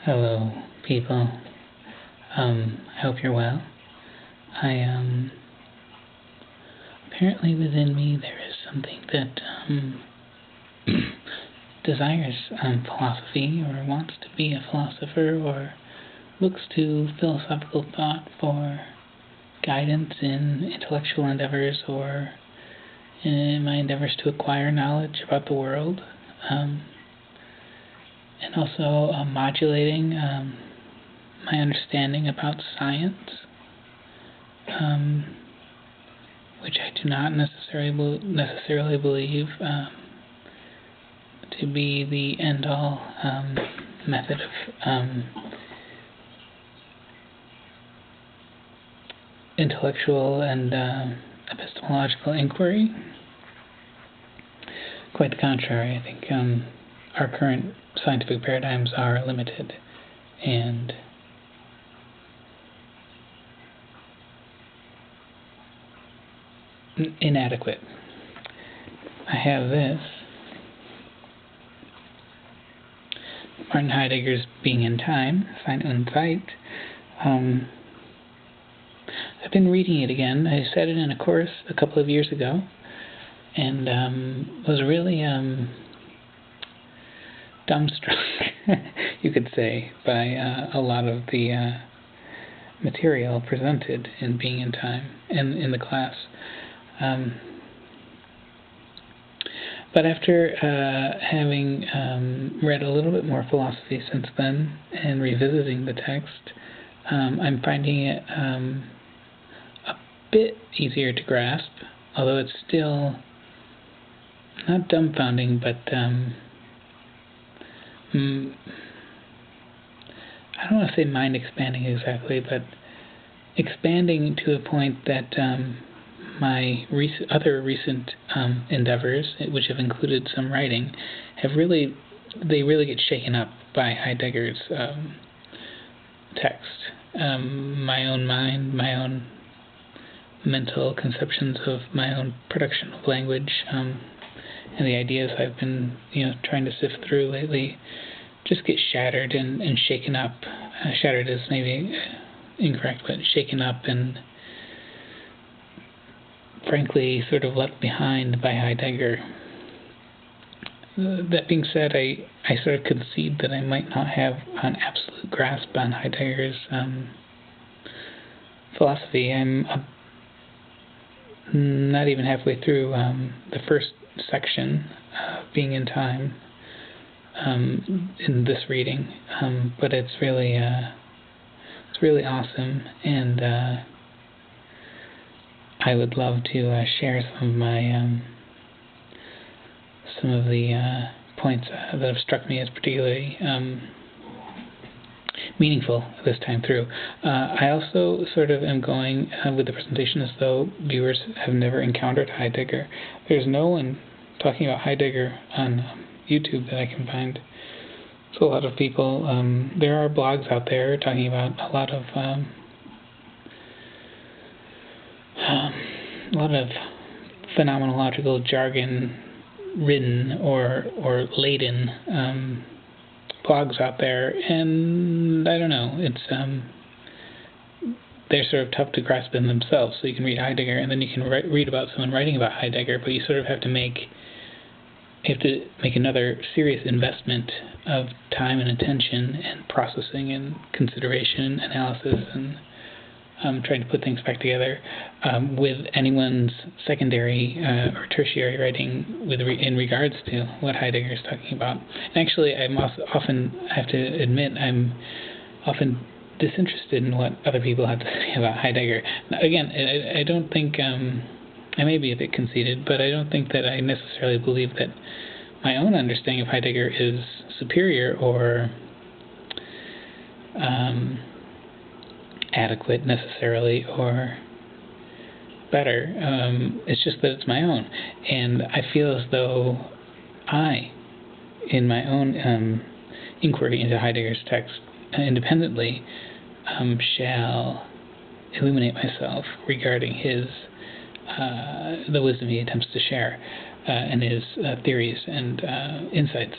Hello, people. I hope you're well. I apparently within me there is something that desires philosophy, or wants to be a philosopher, or looks to philosophical thought for guidance in intellectual endeavors, or in my endeavors to acquire knowledge about the world, and also modulating my understanding about science, which I do not necessarily believe to be the end-all method of intellectual and epistemological inquiry. Quite the contrary, I think our current scientific paradigms are limited and inadequate. I have this, Martin Heidegger's Being in Time, Sein und Zeit. I've been reading it again. I said it in a course a couple of years ago, and was really dumbstruck, you could say, by a lot of the material presented in Being in Time and in the class. But after having read a little bit more philosophy since then and revisiting the text, I'm finding it a bit easier to grasp, although it's still not dumbfounding, but I don't want to say mind expanding exactly, but expanding to a point that my other recent endeavors, which have included some writing, really get shaken up by Heidegger's text. My own mind, my own mental conceptions of my own production of language, and the ideas I've been, trying to sift through lately, just get shattered and shaken up. Shattered is maybe incorrect, but shaken up and frankly sort of left behind by Heidegger. That being said, I sort of concede that I might not have an absolute grasp on Heidegger's philosophy. I'm not even halfway through the first section of Being in Time in this reading, but it's really awesome, and I would love to share some of the points that have struck me as particularly meaningful this time through. I also sort of am going with the presentation as though viewers have never encountered Heidegger. There's no one talking about Heidegger on YouTube that I can find. So a lot of people, there are blogs out there talking about a lot of phenomenological jargon written or laden blogs out there, and I don't know, it's they're sort of tough to grasp in themselves. So you can read Heidegger, and then you can read about someone writing about Heidegger, but you sort of have to make another serious investment of time and attention and processing and consideration, analysis, and trying to put things back together with anyone's secondary or tertiary writing in regards to what Heidegger is talking about. And actually, I have to admit, I'm often disinterested in what other people have to say about Heidegger. Now, again, I don't think, I may be a bit conceited, but I don't think that I necessarily believe that my own understanding of Heidegger is superior or adequate necessarily, or better. It's just that it's my own, and I feel as though I, in my own inquiry into Heidegger's text independently, shall illuminate myself regarding his the wisdom he attempts to share and his theories and insights.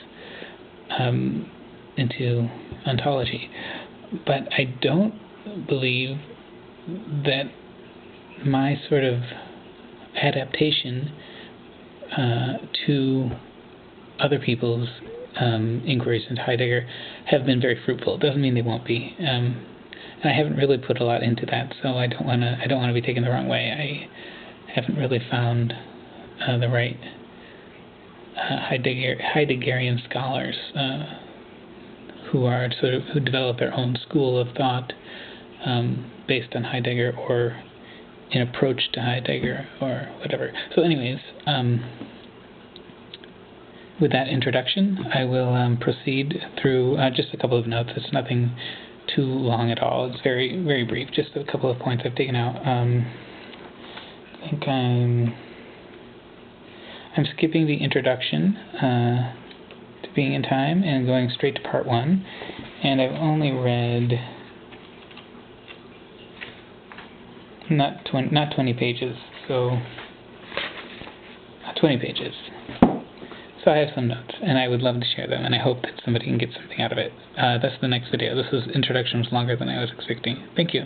into ontology. But I don't believe that my sort of adaptation to other people's inquiries into Heidegger have been very fruitful. It doesn't mean they won't be. And I haven't really put a lot into that, so I don't want to be taken the wrong way. I haven't really found the right Heideggerian scholars who develop their own school of thought based on Heidegger or an approach to Heidegger or whatever. So anyways, with that introduction, I will proceed through just a couple of notes. It's nothing too long at all. It's very, very brief. Just a couple of points I've taken out. I think I'm skipping the introduction to being in time and going straight to part 1. And I've only read not 20 pages, so 20 pages. So I have some notes, and I would love to share them, and I hope that somebody can get something out of it. That's the next video. This introduction was longer than I was expecting. Thank you.